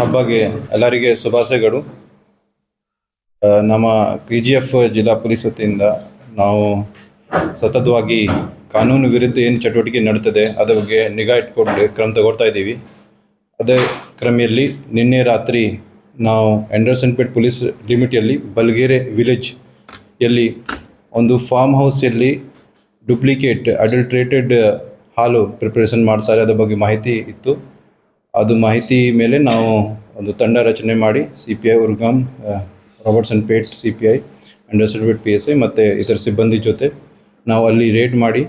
ಹಬ್ಬಗೆ ಎಲ್ಲರಿಗೆ ಶುಭಾಶಯಗಳು. ನಮ್ಮ KGF ಜಿಲ್ಲಾ ಪೊಲೀಸ್ ವತಿಯಿಂದ ನಾವು ಸತತವಾಗಿ ಕಾನೂನು ವಿರುದ್ಧ ಏನು ಚಟುವಟಿಕೆ ನಡೀತದೆ ಅದರ ಬಗ್ಗೆ ನಿಗಾ ಇಟ್ಕೊಂಡು ಕ್ರಮ ತಗೊಳ್ತಾ ಇದ್ದೀವಿ. ಅದೇ ಕ್ರಮೆಯಲ್ಲಿ ನಿನ್ನೆ ರಾತ್ರಿ ನಾವು ಆಂಡರ್ಸನ್ಪೇಟ್ ಪೊಲೀಸ್ ಲಿಮಿಟಲ್ಲಿ ಬಲ್ಗೆರೆ ವಿಲೇಜ್ ಯಲ್ಲಿ ಒಂದು ಫಾರ್ಮ್ ಹೌಸಲ್ಲಿ ಡೂಪ್ಲಿಕೇಟ್ ಅಡಲ್ಟ್ರೇಟೆಡ್ ಹಾಲು ಪ್ರಿಪರೇಷನ್ ಮಾಡ್ತಾರೆ, ಅದರ ಬಗ್ಗೆ ಮಾಹಿತಿ ಇತ್ತು. ಅದು ಮಾಹಿತಿ ಮೇಲೆ ನಾವು ಒಂದು ತಂಡ ರಚನೆ ಮಾಡಿ CPI Urigam, Robertsonpet CPI, Andersonpet PSI ಮತ್ತು ಇತರ ಸಿಬ್ಬಂದಿ ಜೊತೆ ನಾವು ಅಲ್ಲಿ ರೇಡ್ ಮಾಡಿ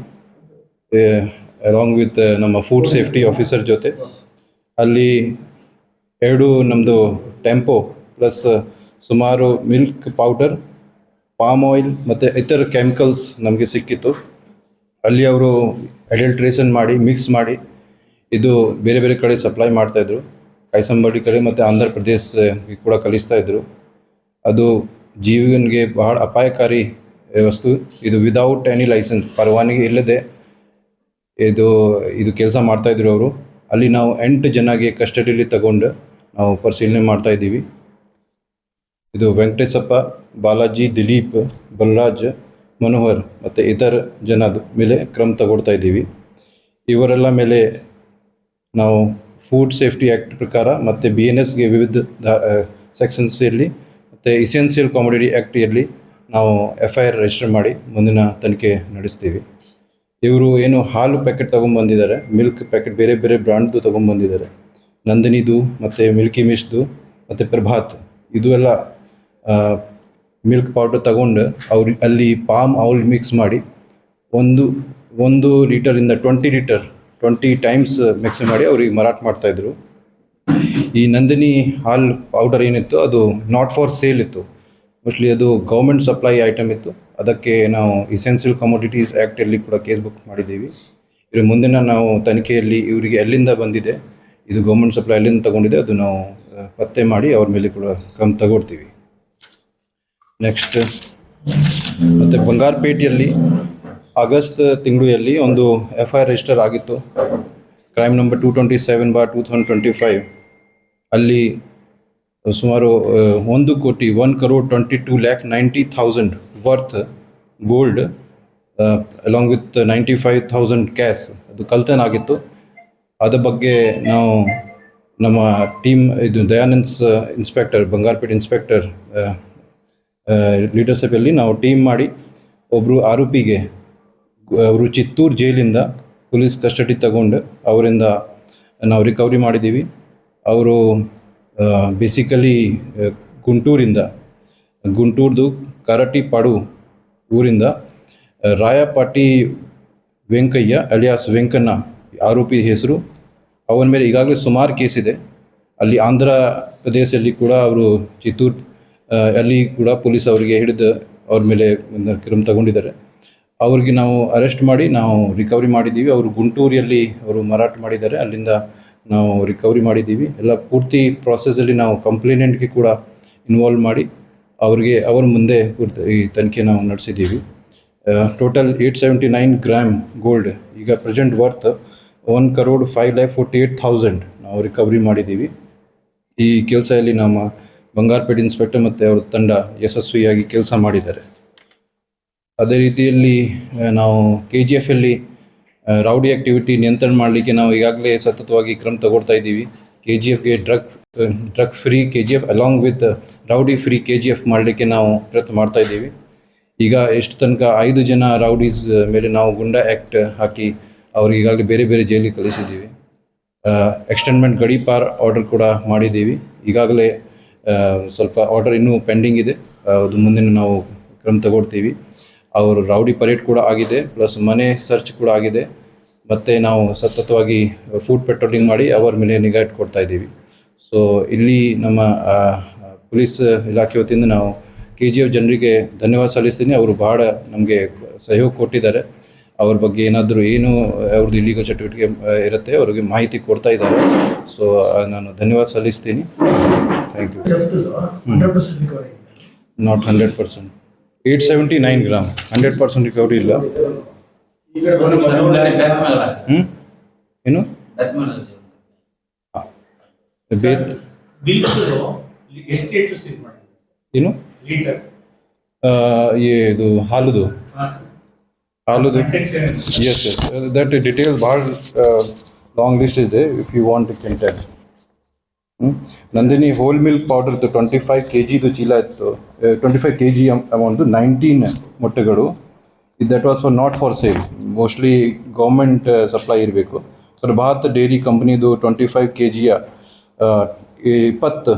ಅಲಾಂಗ್ ವಿತ್ ನಮ್ಮ ಫುಡ್ ಸೇಫ್ಟಿ ಆಫೀಸರ್ ಜೊತೆ ಅಲ್ಲಿ 2 ನಮ್ಮದು ಟೆಂಪೋ ಪ್ಲಸ್ ಸುಮಾರು ಮಿಲ್ಕ್ ಪೌಡರ್, ಪಾಮ್ ಆಯಿಲ್ ಮತ್ತು ಇತರ ಕೆಮಿಕಲ್ಸ್ ನಮಗೆ ಸಿಕ್ಕಿತ್ತು. ಅಲ್ಲಿ ಅವರು ಅಡಲ್ಟ್ರೇಷನ್ ಮಾಡಿ ಮಿಕ್ಸ್ ಮಾಡಿ ಇದು ಬೇರೆ ಬೇರೆ ಕಡೆ ಸಪ್ಲೈ ಮಾಡ್ತಾಯಿದ್ರು, ಕೈಸಂಬಡಿ ಕಡೆ ಮತ್ತು ಆಂಧ್ರ ಪ್ರದೇಶಕ್ಕೆ ಕೂಡ ಕಲಿಸ್ತಾಯಿದ್ರು. ಅದು ಜೀವನಿಗೆ ಬಹಳ ಅಪಾಯಕಾರಿ ವಸ್ತು. ಇದು ವಿದೌಟ್ ಎನಿ ಲೈಸೆನ್ಸ್, ಪರವಾನಗಿ ಇಲ್ಲದೆ ಇದು ಕೆಲಸ ಮಾಡ್ತಾಯಿದ್ರು ಅವರು. ಅಲ್ಲಿ ನಾವು 8 ಜನಗೆ ಕಸ್ಟಡಿಯಲ್ಲಿ ತಗೊಂಡು ನಾವು ಪರಿಶೀಲನೆ ಮಾಡ್ತಾಯಿದ್ದೀವಿ. ಇದು ವೆಂಕಟೇಶಪ್ಪ, ಬಾಲಾಜಿ, ದಿಲೀಪ್, ಬಲರಾಜ್, ಮನೋಹರ್ ಮತ್ತು ಇತರ ಜನದ ಮೇಲೆ ಕ್ರಮ ತಗೊಳ್ತಾ ಇದ್ದೀವಿ. ಇವರೆಲ್ಲ ಮೇಲೆ ನಾವು ಫುಡ್ ಸೇಫ್ಟಿ ಆ್ಯಕ್ಟ್ ಪ್ರಕಾರ ಮತ್ತು BNSಗೆ ವಿವಿಧ ಸೆಕ್ಷನ್ಸಲ್ಲಿ ಮತ್ತು ಎಸೆನ್ಷಿಯಲ್ ಕಾಮೋಡಿಟಿ ಆ್ಯಕ್ಟಲ್ಲಿ ನಾವು FIR ರಿಜಿಸ್ಟರ್ ಮಾಡಿ ಮುಂದಿನ ತನಿಖೆ ನಡೆಸ್ತೀವಿ. ಇವರು ಏನು ಹಾಲು ಪ್ಯಾಕೆಟ್ ತೊಗೊಂಬಂದಿದ್ದಾರೆ, ಮಿಲ್ಕ್ ಪ್ಯಾಕೆಟ್ ಬೇರೆ ಬೇರೆ ಬ್ರ್ಯಾಂಡ್ದು ತೊಗೊಂಬಂದಿದ್ದಾರೆ, ನಂದಿನಿದು ಮತ್ತು ಮಿಲ್ಕಿ ಮಿಸ್ಟ್ದು ಮತ್ತು ಪ್ರಭಾತ್, ಇದು ಎಲ್ಲ ಮಿಲ್ಕ್ ಪೌಡರ್ ತಗೊಂಡು ಅವ್ರು ಅಲ್ಲಿ ಪಾಮ್ ಆಯಿಲ್ ಮಿಕ್ಸ್ ಮಾಡಿ ಒಂದು ಲೀಟರಿಂದ 20 ಟೈಮ್ಸ್ ಮಿಕ್ಸ್ ಮಾಡಿ ಅವ್ರಿಗೆ ಮಾರಾಟ ಮಾಡ್ತಾಯಿದ್ರು. ಈ ನಂದಿನಿ ಹಾಲು ಪೌಡರ್ ಏನಿತ್ತು ಅದು ನಾಟ್ ಫಾರ್ ಸೇಲ್ ಇತ್ತು, ಮೋಸ್ಟ್ಲಿ ಅದು ಗೌರ್ಮೆಂಟ್ ಸಪ್ಲೈ ಐಟಮ್ ಇತ್ತು. ಅದಕ್ಕೆ ನಾವು ಎಸೆನ್ಷಿಯಲ್ ಕಮೋಡಿಟೀಸ್ ಆ್ಯಕ್ಟಲ್ಲಿ ಕೂಡ ಕೇಸ್ ಬುಕ್ ಮಾಡಿದ್ದೀವಿ. ಇದ್ರ ಮುಂದಿನ ನಾವು ತನಿಖೆಯಲ್ಲಿ ಇವರಿಗೆ ಎಲ್ಲಿಂದ ಬಂದಿದೆ, ಇದು ಗೌರ್ಮೆಂಟ್ ಸಪ್ಲೈ ಎಲ್ಲಿಂದ ತಗೊಂಡಿದೆ ಅದು ನಾವು ಪತ್ತೆ ಮಾಡಿ ಅವ್ರ ಮೇಲೆ ಕೂಡ ಕ್ರಮ ತಗೊಳ್ತೀವಿ. ನೆಕ್ಸ್ಟ್ ಮತ್ತು ಬಂಗಾರಪೇಟೆಯಲ್ಲಿ ಆಗಸ್ಟ್ ತಿಂಗಳಲ್ಲಿ ಒಂದು FIR ರಿಜಿಸ್ಟರ್ ಆಗಿತ್ತು, ಕ್ರೈಮ್ ನಂಬರ್ 227/2025. ಅಲ್ಲಿ ಸುಮಾರು 1,22,90,000 worth gold along with 95,000 cash ಅದು ಕಳ್ತನ ಆಗಿತ್ತು. ಅದ್ರ ಬಗ್ಗೆ ನಾವು ನಮ್ಮ ಟೀಮ್ ಇದು ದಯಾನಂದ್ ಇನ್ಸ್ಪೆಕ್ಟರ್, ಬಂಗಾರಪೇಟೆ ಇನ್ಸ್ಪೆಕ್ಟರ್ ಲೀಡರ್ಶಿಪ್ಪಲ್ಲಿ ನಾವು ಟೀಮ್ ಮಾಡಿ ಒಬ್ಬರು ಆರೋಪಿಗೆ ಅವರು ಚಿತ್ತೂರು ಜೈಲಿಂದ ಪೊಲೀಸ್ ಕಸ್ಟಡಿ ತಗೊಂಡು ಅವರಿಂದ ನಾವು ರಿಕವರಿ ಮಾಡಿದ್ದೀವಿ. ಅವರು ಬೇಸಿಕಲಿ ಗುಂಟೂರ್ದು ಕರಟಿಪಾಡು ಊರಿಂದ ರಾಯಪಾಟಿ ವೆಂಕಯ್ಯ ಅಲಿಯಾಸ್ ವೆಂಕಣ್ಣ ಆರೋಪಿ ಹೆಸರು. ಅವನ ಮೇಲೆ ಈಗಾಗಲೇ ಸುಮಾರು ಕೇಸ್ ಇದೆ. ಅಲ್ಲಿ ಆಂಧ್ರ ಪ್ರದೇಶದಲ್ಲಿ ಕೂಡ ಅವರು ಚಿತ್ತೂರು ಅಲ್ಲಿ ಕೂಡ ಪೊಲೀಸ್ ಅವರಿಗೆ ಹಿಡಿದು ಅವ್ರ ಮೇಲೆ ಕ್ರಮ ತಗೊಂಡಿದ್ದಾರೆ. ಅವ್ರಿಗೆ ನಾವು ಅರೆಸ್ಟ್ ಮಾಡಿ ನಾವು ರಿಕವರಿ ಮಾಡಿದ್ದೀವಿ. ಅವರು ಗುಂಟೂರಲ್ಲಿ ಅವರು ಮಾರಾಟ ಮಾಡಿದ್ದಾರೆ, ಅಲ್ಲಿಂದ ನಾವು ರಿಕವರಿ ಮಾಡಿದ್ದೀವಿ. ಎಲ್ಲ ಪೂರ್ತಿ ಪ್ರಾಸೆಸಲ್ಲಿ ನಾವು ಕಂಪ್ಲೇನೆಂಟ್ಗೆ ಕೂಡ ಇನ್ವಾಲ್ವ್ ಮಾಡಿ ಅವ್ರ ಮುಂದೆ ಈ ತನಿಖೆ ನಾವು ನಡೆಸಿದ್ದೀವಿ. ಟೋಟಲ್ 879 ಗ್ರಾಮ್ ಗೋಲ್ಡ್, ಈಗ ಪ್ರೆಸೆಂಟ್ ವರ್ತ್ 1,05,48,000 ನಾವು ರಿಕವರಿ ಮಾಡಿದ್ದೀವಿ. ಈ ಕೆಲಸದಲ್ಲಿ ನಮ್ಮ ಬಂಗಾರಪೇಟೆ ಇನ್ಸ್ಪೆಕ್ಟರ್ ಮತ್ತು ಅವ್ರ ತಂಡ ಯಶಸ್ವಿಯಾಗಿ ಕೆಲಸ ಮಾಡಿದ್ದಾರೆ. ಅದೇ ರೀತಿಯಲ್ಲಿ ನಾವು KGFಲ್ಲಿ ರೌಡಿ ಆ್ಯಕ್ಟಿವಿಟಿ ನಿಯಂತ್ರಣ ಮಾಡಲಿಕ್ಕೆ ನಾವು ಈಗಾಗಲೇ ಸತತವಾಗಿ ಕ್ರಮ ತಗೊಳ್ತಾ ಇದ್ದೀವಿ. KGFಗೆ drug free KGF along with rowdy free KGF ಮಾಡಲಿಕ್ಕೆ ನಾವು ಪ್ರಯತ್ನ ಮಾಡ್ತಾ ಇದ್ದೀವಿ. ಈಗ ಎಷ್ಟು ತನಕ 5 ಜನ ರೌಡೀಸ್ ಮೇಲೆ ನಾವು ಗುಂಡಾ ಆ್ಯಕ್ಟ್ ಹಾಕಿ ಅವ್ರಿಗೆ ಈಗಾಗಲೇ ಬೇರೆ ಬೇರೆ ಜೈಲಿಗೆ ಕಳಿಸಿದ್ದೀವಿ. ಎಕ್ಸ್ಟೆಂಡ್ಮೆಂಟ್ ಗಡೀಪಾರ್ ಆರ್ಡರ್ ಕೂಡ ಮಾಡಿದ್ದೀವಿ. ಈಗಾಗಲೇ ಸ್ವಲ್ಪ ಆರ್ಡರ್ ಇನ್ನೂ ಪೆಂಡಿಂಗ್ ಇದೆ, ಅದು ಮುಂದಿನ ನಾವು ಕ್ರಮ ತಗೊಳ್ತೀವಿ. ಅವರು ರೌಡಿ ಪರೇಡ್ ಕೂಡ ಆಗಿದೆ, ಪ್ಲಸ್ ಮನೆ ಸರ್ಚ್ ಕೂಡ ಆಗಿದೆ. ಮತ್ತು ನಾವು ಸತತವಾಗಿ ಫುಡ್ ಪೆಟ್ರೋಲಿಂಗ್ ಮಾಡಿ ಅವರ ಮೇಲೆ ನಿಗಾ ಇಟ್ಕೊಡ್ತಾ ಇದ್ದೀವಿ. ಸೊ ಇಲ್ಲಿ ನಮ್ಮ ಪೊಲೀಸ್ ಇಲಾಖೆ ವತಿಯಿಂದ ನಾವು KGF ಜನರಿಗೆ ಧನ್ಯವಾದ ಸಲ್ಲಿಸ್ತೀನಿ. ಅವರು ಬಹಳ ನಮಗೆ ಸಹಯೋಗ ಕೊಟ್ಟಿದ್ದಾರೆ. ಅವ್ರ ಬಗ್ಗೆ ಏನಾದರೂ ಅವ್ರದ್ದು ಇಲ್ಲಿಗಲ್ ಚಟುವಟಿಕೆ ಇರುತ್ತೆ ಅವ್ರಿಗೆ ಮಾಹಿತಿ ಕೊಡ್ತಾ ಇದ್ದಾರೆ. ಸೊ ನಾನು ಧನ್ಯವಾದ ಸಲ್ಲಿಸ್ತೀನಿ. Thank you. Not 100%. 879 gram, 100% recovery ಇಲ್ಲ. ಏನು ಏನು ಇದು ಹಾಲುದು ಎಸ್ ಎಸ್ ದಟ್ ಡಿಟೇಲ್ ಭಾಳ ಲಾಂಗ್ ಲಿಸ್ಟ್ ಇದೆ. If you want you can tell. Nandini whole milk ಪೌಡರ್ದು 25 kg ಚೀಲ ಇತ್ತು. 25 kg ಅಮೌಂಟ್ದು 19 ಮೊಟ್ಟೆಗಳು. That was not for sale, mostly government supply ಇರಬೇಕು. ಪ್ರಭಾತ್ ಡೈರಿ ಕಂಪ್ನಿದು 25 kg 20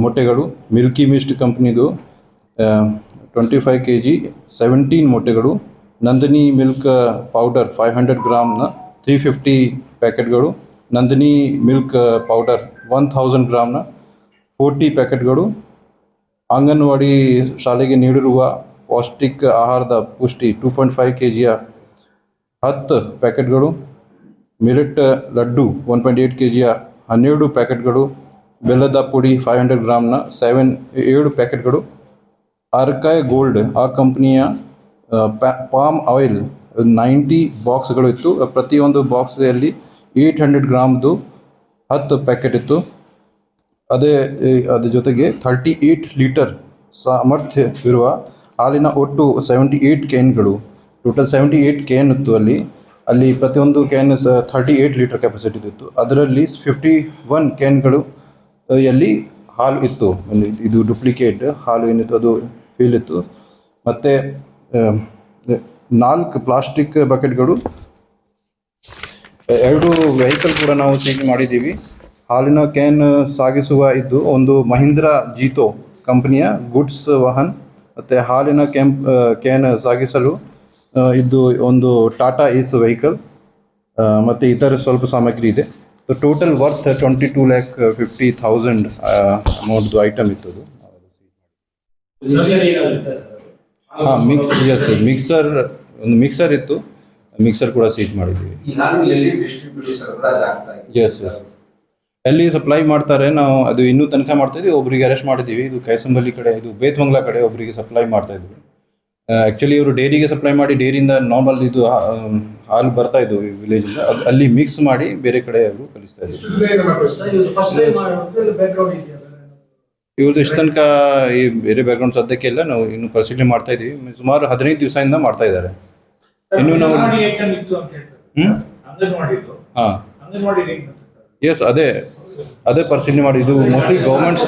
ಮೊಟ್ಟೆಗಳು. ಮಿಲ್ಕಿ ಮಿಸ್ಟ್ ಕಂಪ್ನಿದು 25 kg 17 ಮೊಟ್ಟೆಗಳು. ನಂದಿನಿ ಮಿಲ್ಕ್ ಪೌಡರ್ 500 ಗ್ರಾಮ್ನ 350 ಪ್ಯಾಕೆಟ್ಗಳು. ನಂದಿನಿ ಮಿಲ್ಕ್ ಪೌಡರ್ 1000 ಗ್ರಾಮ್ನ 40 ಪ್ಯಾಕೆಟ್ಗಳು. ಅಂಗನವಾಡಿ ಶಾಲೆಗೆ ನೀಡಿರುವ ಪೌಷ್ಟಿಕ ಆಹಾರದ ಪುಷ್ಟಿ 2.5 kg 10 ಪ್ಯಾಕೆಟ್ಗಳು. ಮಿಲೆಟ್ ಲಡ್ಡು 1.8 kg 12 ಪ್ಯಾಕೆಟ್ಗಳು. ಬೆಲ್ಲದ ಪುಡಿ 500 ಗ್ರಾಮ್ನ 7 ಪ್ಯಾಕೆಟ್ಗಳು. ಆರ್ಕಾಯ್ ಗೋಲ್ಡ್ ಆ ಕಂಪ್ನಿಯ ಪಾಮ್ ಆಯಿಲ್ 90 ಬಾಕ್ಸ್ಗಳು ಇತ್ತು. ಪ್ರತಿಯೊಂದು ಬಾಕ್ಸಲ್ಲಿ 800 ಗ್ರಾಮ್ದು 10 ಪ್ಯಾಕೆಟ್ ಇತ್ತು. ಅದ್ರ ಜೊತೆಗೆ 38 ಲೀಟರ್ ಸಾಮರ್ಥ್ಯವಿರುವ ಹಾಲಿನ ಒಟ್ಟು 78 ಕ್ಯಾನ್ಗಳು. ಟೋಟಲ್ 78 ಕ್ಯಾನ್ ಇತ್ತು. ಅಲ್ಲಿ ಪ್ರತಿಯೊಂದು ಕ್ಯಾನ್ 38 ಲೀಟರ್ ಕೆಪಾಸಿಟಿ ಇತ್ತು. ಅದರಲ್ಲಿ 51 ಕ್ಯಾನ್ಗಳು ಎಲ್ಲಿ ಹಾಲು ಇತ್ತು. ಇದು ಡೂಪ್ಲಿಕೇಟ್ ಹಾಲು ಏನಿತ್ತು ಅದು ಫೇಲ್ ಇತ್ತು. ಮತ್ತು 4 ಪ್ಲಾಸ್ಟಿಕ್ ಬಕೆಟ್ಗಳು. 2 ವೆಹಿಕಲ್ ಕೂಡ ನಾವು ಸೀಜ್ ಮಾಡಿದ್ದೀವಿ. ಹಾಲಿನ ಕ್ಯಾನ್ ಸಾಗಿಸುವ ಇದ್ದು ಒಂದು ಮಹೀಂದ್ರ ಜೀತೋ ಕಂಪನಿಯ ಗುಡ್ಸ್ ವಾಹನ್, ಮತ್ತು ಹಾಲಿನ ಕ್ಯಾನ್ ಸಾಗಿಸಲು ಇದು ಒಂದು ಟಾಟಾ ಏಸ್ ವೆಹಿಕಲ್, ಮತ್ತು ಇತರ ಸ್ವಲ್ಪ ಸಾಮಗ್ರಿ ಇದೆ. ಟೋಟಲ್ ವರ್ತ್ 22,50,000 ಅಮೌಂಟ್ದು ಐಟಮ್ ಇತ್ತು ಅದು. ಮಿಕ್ಸರ್ ಒಂದು ಮಿಕ್ಸರ್ ಇತ್ತು. ಮಿಕ್ಸರ್ ಕೂಡ ಸೀಜ್ ಮಾಡಿದ್ದೀವಿ. ಎಸ್ ಎಲ್ಲಿ ಸಪ್ಲೈ ಮಾಡ್ತಾರೆ ನಾವು ಅದು ಇನ್ನೂ ತನಿಖೆ ಮಾಡ್ತಾ ಇದ್ದೀವಿ. ಒಬ್ಬರಿಗೆ ಅರೆಸ್ಟ್ ಮಾಡಿದ್ದೀವಿ. ಇದು ಕೈಸಂಬಲ್ಲಿ ಕಡೆ, ಇದು ಬೇತ್ಮಂಗ್ಲಾ ಕಡೆ ಒಬ್ಬರಿಗೆ ಸಪ್ಲೈ ಮಾಡ್ತಾ ಇದ್ವಿ. ಆ್ಯಕ್ಚುಲಿ ಇವರು ಡೈರಿಗೆ ಸಪ್ಲೈ ಮಾಡಿ ಡೈರಿಯಿಂದ ನಾರ್ಮಲ್ ಇದು ಹಾಲು ಬರ್ತಾ ಇದ್ವು ವಿಲೇಜಿಂದ, ಅದು ಅಲ್ಲಿ ಮಿಕ್ಸ್ ಮಾಡಿ ಬೇರೆ ಕಡೆ ಅವರು ಕಲಿಸ್ತಾ ಇದ್ರು. ಇವ್ರದ್ದು ಇಷ್ಟು ತನಕ ಈ ಬೇರೆ ಬ್ಯಾಕ್ಗ್ರೌಂಡ್ ಸದ್ಯಕ್ಕೆ ಇಲ್ಲ. ನಾವು ಇನ್ನು ಪರಿಶೀಲನೆ ಮಾಡ್ತಾ ಇದ್ದೀವಿ. ಸುಮಾರು 15 ದಿವಸದಿಂದ ಮಾಡ್ತಾ ಇದ್ದಾರೆ. ಇನ್ನು ನಾವು ಹಾಂ ಎಸ್ ಅದೇ ಪರಿಶೀಲನೆ ಮಾಡಿದ್ದು. ಮೋಸ್ಟ್ಲಿ ಗೌರ್ಮೆಂಟ್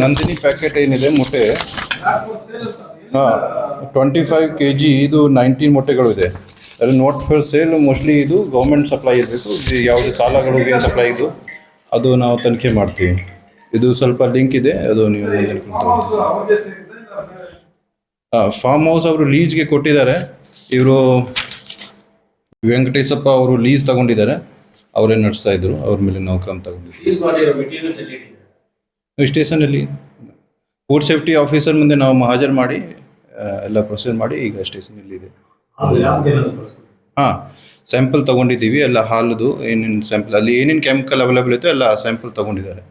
ನಂದಿನಿ ಪ್ಯಾಕೆಟ್ ಏನಿದೆ ಮೊಟ್ಟೆ 25 kg ಇದು 19 ಮೊಟ್ಟೆಗಳು ಇದೆ. ಅದು ನಾಟ್ ಫಾರ್ ಸೇಲ್. ಮೋಸ್ಟ್ಲಿ ಇದು ಗೌರ್ಮೆಂಟ್ ಸಪ್ಲೈ ಇರಬೇಕು. ಯಾವುದೇ ಸಾಲಗಳಿಗೆ ಸಪ್ಲೈ ಇದು ಅದು ನಾವು ತನಿಖೆ ಮಾಡ್ತೀವಿ. ಇದು ಸ್ವಲ್ಪ ಲಿಂಕ್ ಇದೆ, ಅದು ನೀವು ಫಾರ್ಮ್ ಹೌಸ್ ಅವರು ಲೀಸ್ಗೆ ಕೊಟ್ಟಿದ್ದಾರೆ. ಇವರು ವೆಂಕಟೇಶಪ್ಪ ಅವರು ಲೀಸ್ ತಗೊಂಡಿದ್ದಾರೆ. ಅವರೇ ನಡೆಸ್ತಾ ಇದ್ರು. ಅವ್ರ ಮೇಲೆ ನಾವು ಕ್ರಮ ತಗೊಂಡಿದ್ದೀವಿ. ಸ್ಟೇಷನಲ್ಲಿ ಫುಡ್ ಸೇಫ್ಟಿ ಆಫೀಸರ್ ಮುಂದೆ ನಾವು ಹಾಜರು ಮಾಡಿ ಎಲ್ಲ ಪ್ರೊಸೀಜರ್ ಮಾಡಿ ಈಗ ಸ್ಟೇಷನಲ್ಲಿ ಇದೆ. ಹಾಂ, ಸ್ಯಾಂಪಲ್ ತೊಗೊಂಡಿದ್ದೀವಿ. ಎಲ್ಲ ಹಾಲುದು ಏನೇನು ಸ್ಯಾಂಪಲ್, ಅಲ್ಲಿ ಏನೇನು ಕೆಮಿಕಲ್ ಅವೈಲೇಬಲ್ ಇತ್ತು ಎಲ್ಲ ಸ್ಯಾಂಪಲ್ ತೊಗೊಂಡಿದ್ದಾರೆ.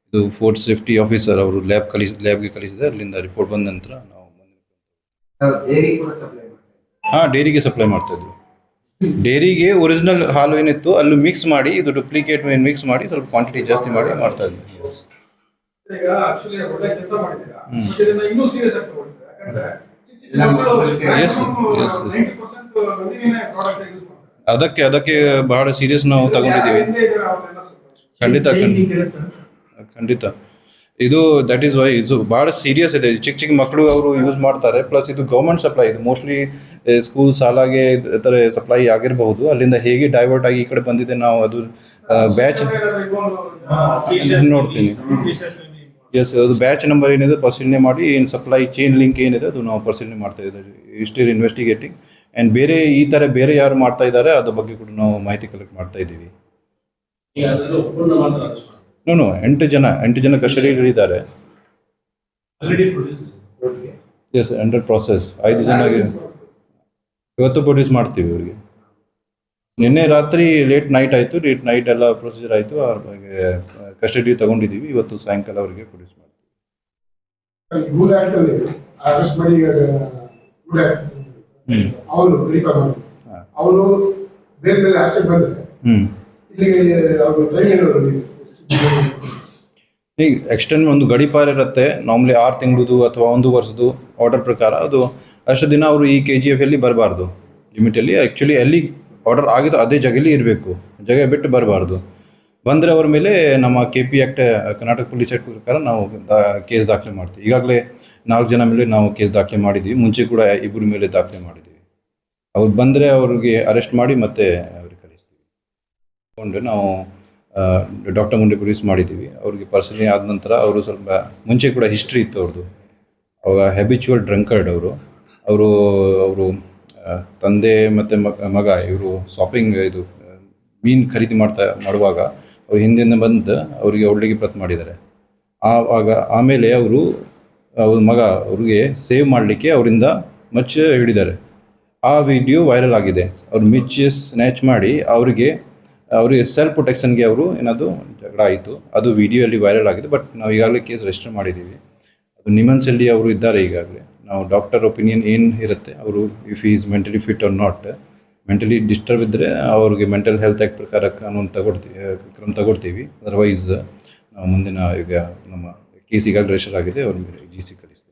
ಇದು ಫುಡ್ ಸೇಫ್ಟಿ ಆಫೀಸರ್ ಅವರು ಲ್ಯಾಬ್ಗೆ ಕಳಿಸಿದ್ದಾರೆ. ಅಲ್ಲಿಂದ ರಿಪೋರ್ಟ್ ಬಂದ ನಂತರ ನಾವು ಡೈರಿಗೆ ಸಪ್ಲೈ ಮಾಡ್ತಾ ಇದ್ವಿ. ಡೈರಿಗೆ ಒರಿಜಿನಲ್ ಹಾಲು ಏನಿತ್ತು ಅಲ್ಲಿ ಮಿಕ್ಸ್ ಮಾಡಿ, ಇದು ಡೂಪ್ಲಿಕೇಟ್ ಮಿಕ್ಸ್ ಮಾಡಿ ಸ್ವಲ್ಪ ಕ್ವಾಂಟಿಟಿ ಜಾಸ್ತಿ ಮಾಡಿ ಮಾಡ್ತಾ ಇದ್ವಿ. ಅದಕ್ಕೆ ಬಹಳ ಸೀರಿಯಸ್ ನಾವು ತಗೊಂಡಿದ್ದೀವಿ. ಖಂಡಿತ ಇದು ದಟ್ ಈಸ್ ವೈ ಇದು ಬಹಳ ಸೀರಿಯಸ್ ಇದೆ. ಚಿಕ್ಕ ಮಕ್ಕಳು ಅವರು ಯೂಸ್ ಮಾಡ್ತಾರೆ. ಪ್ಲಸ್ ಇದು ಗೌರ್ಮೆಂಟ್ ಸಪ್ಲೈ, ಇದು ಮೋಸ್ಟ್ಲಿ ಸ್ಕೂಲ್ ಶಾಲಾಗೆ ಥರ ಸಪ್ಲೈ ಆಗಿರಬಹುದು. ಅಲ್ಲಿಂದ ಹೇಗೆ ಡೈವರ್ಟ್ ಆಗಿ ಈ ಕಡೆ ಬಂದಿದೆ ನಾವು ಅದು ಬ್ಯಾಚ್ ನೋಡ್ತೀನಿ. ಎಸ್, ಅದು ಬ್ಯಾಚ್ ನಂಬರ್ ಏನಿದೆ ಪರಿಶೀಲನೆ ಮಾಡಿ ಏನು ಸಪ್ಲೈ ಚೈನ್ ಲಿಂಕ್ ಏನಿದೆ ಅದು ನಾವು ಪರಿಶೀಲನೆ ಮಾಡ್ತಾ ಇದ್ದೀವಿ. ಇಸ್ಟಿಲ್ ಇನ್ವೆಸ್ಟಿಗೇಟಿಂಗ್. ಆ್ಯಂಡ್ ಬೇರೆ ಯಾರು ಮಾಡ್ತಾ ಇದ್ದಾರೆ ಅದ್ರ ಬಗ್ಗೆ ಕೂಡ ನಾವು ಮಾಹಿತಿ ಕಲೆಕ್ಟ್ ಮಾಡ್ತಾ ಇದ್ದೀವಿ. 8 ಜನ ಕಸ್ಟಡಿಯಲ್ಲಿದ್ದಾರೆ. S, under process. 5 ಜನ ಇವತ್ತು ಪ್ರೊಡ್ಯೂಸ್ ಮಾಡ್ತೀವಿ ಇವರಿಗೆ. ನಿನ್ನೆ ರಾತ್ರಿ ಲೇಟ್ ನೈಟ್ ಎಲ್ಲ ಪ್ರೊಸೀಜರ್ ಆಯಿತು. ಅವ್ರ ಬಗ್ಗೆ ಕಸ್ಟಡಿ ತಗೊಂಡಿದ್ದೀವಿ. ಇವತ್ತು ಸಾಯಂಕಾಲ ಅವರಿಗೆ ಪ್ರೊಡ್ಯೂಸ್ ಮಾಡ್ತೀವಿ. ಗೂಡ್ ಆಕ್ಟ್ ಅಲ್ಲಿ ಅರೆಸ್ಟ್ ಮಾಡಿ ಗೂಡ್ ಆಕ್ಟ್ ಅವರು ಗಡಿಪಾರ ಮಾಡಿ ಅವರು ಬೇರೆ ಮೇಲೆ ಆಚೆ ಬಂದ್ರೆ ಇಲ್ಲಿಗೆ ಅವರು ಟ್ರೈನ್ ಈಗ ಎಕ್ಸ್ಟೆಂಡ್ ಒಂದು ಗಡಿಪಾರ ಇರುತ್ತೆ ನಾರ್ಮಲಿ 6 ತಿಂಗಳದು ಅಥವಾ 1 ವರ್ಷದ್ದು ಆರ್ಡರ್ ಪ್ರಕಾರ ಅದು ಅಷ್ಟು ದಿನ ಅವರು ಈ KGF ಅಲ್ಲಿ ಬರಬಾರ್ದು ಲಿಮಿಟಲ್ಲಿ ಆ್ಯಕ್ಚುಲಿ ಎಲ್ಲಿ ಆರ್ಡರ್ ಆಗಿದ್ದು ಅದೇ ಜಾಗದಲ್ಲಿ ಇರಬೇಕು ಜಾಗ ಬಿಟ್ಟು ಬರಬಾರ್ದು ಬಂದರೆ ಅವ್ರ ಮೇಲೆ ನಮ್ಮ KP act Karnataka police act ಪ್ರಕಾರ ನಾವು ಕೇಸ್ ದಾಖಲೆ ಮಾಡ್ತೀವಿ ಈಗಾಗಲೇ 4 ಜನ ಮೇಲೆ ನಾವು ಕೇಸ್ ದಾಖಲೆ ಮಾಡಿದ್ದೀವಿ ಮುಂಚೆ ಕೂಡ 2 ಮೇಲೆ ದಾಖಲೆ ಮಾಡಿದ್ದೀವಿ ಅವ್ರು ಬಂದರೆ ಅವ್ರಿಗೆ ಅರೆಸ್ಟ್ ಮಾಡಿ ಮತ್ತೆ ಅವ್ರಿಗೆ ಕಳಿಸ್ತೀವಿ ಕೊಂಡು ನಾವು ಡಾಕ್ಟರ್ ಮುಂದೆ ಪ್ರೊಡ್ಯೂಸ್ ಮಾಡಿದ್ದೀವಿ ಅವ್ರಿಗೆ ಪರ್ಸನಲಿ ಆದ ನಂತರ ಅವರು ಸ್ವಲ್ಪ ಮುಂಚೆ ಕೂಡ ಹಿಸ್ಟ್ರಿ ಇತ್ತು ಅವ್ರದ್ದು ಅವಾಗ ಹ್ಯಾಬಿಚುವಲ್ ಡ್ರಂಕರ್ಡ್ ಅವರು ತಂದೆ ಮತ್ತು ಮಗ ಇವರು ಶಾಪಿಂಗ್ ಇದು ಮೀನು ಖರೀದಿ ಮಾಡುವಾಗ ಅವ್ರು ಹಿಂದಿಂದ ಬಂದು ಅವರಿಗೆ ಒಳ್ಳೆಗೆ ಪ್ರತ್ ಮಾಡಿದ್ದಾರೆ ಆಮೇಲೆ ಅವ್ರ ಮಗ ಅವ್ರಿಗೆ ಸೇವ್ ಮಾಡಲಿಕ್ಕೆ ಅವರಿಂದ ಮಚ್ಚ ಹಿಡಿದ್ದಾರೆ ಆ ವಿಡಿಯೋ ವೈರಲ್ ಆಗಿದೆ ಅವ್ರು ಮಿಚ್ಚಿ ಸ್ನ್ಯಾಚ್ ಮಾಡಿ ಅವರಿಗೆ ಸೆಲ್ಫ್ ಪ್ರೊಟೆಕ್ಷನ್ಗೆ ಅವರು ಏನಾದರೂ ಜಗಳ ಆಯಿತು ಅದು ವಿಡಿಯೋಲ್ಲಿ ವೈರಲ್ ಆಗಿದೆ ಬಟ್ ನಾವು ಈಗಾಗಲೇ ಕೇಸ್ ರಿಜಿಸ್ಟರ್ ಮಾಡಿದ್ದೀವಿ ಅದು ನಿಮನ್ಸಲ್ಲಿ ಅವರು ಇದ್ದಾರೆ ಈಗಾಗಲೇ ನಾವು ಡಾಕ್ಟರ್ ಒಪಿನಿಯನ್ ಏನು ಇರುತ್ತೆ ಅವರು if is mentally fit or not mentally disturb ಇದ್ದರೆ ಅವ್ರಿಗೆ ಮೆಂಟಲ್ ಹೆಲ್ತ್ ಆ್ಯಕ್ಟ್ ಪ್ರಕಾರ ಕಾನೂನು ಕ್ರಮ ತಗೊಳ್ತೀವಿ ಅದರ್ವೈಸ್ ನಾವು ಮುಂದಿನ ಈಗ ನಮ್ಮ ಕೇಸ್ ಈಗಾಗಲೇ ರಿಜಿಸ್ಟರ್ ಆಗಿದೆ ಅವ್ರ ಮೇಲೆ GC ಕಳಿಸ್ತೀವಿ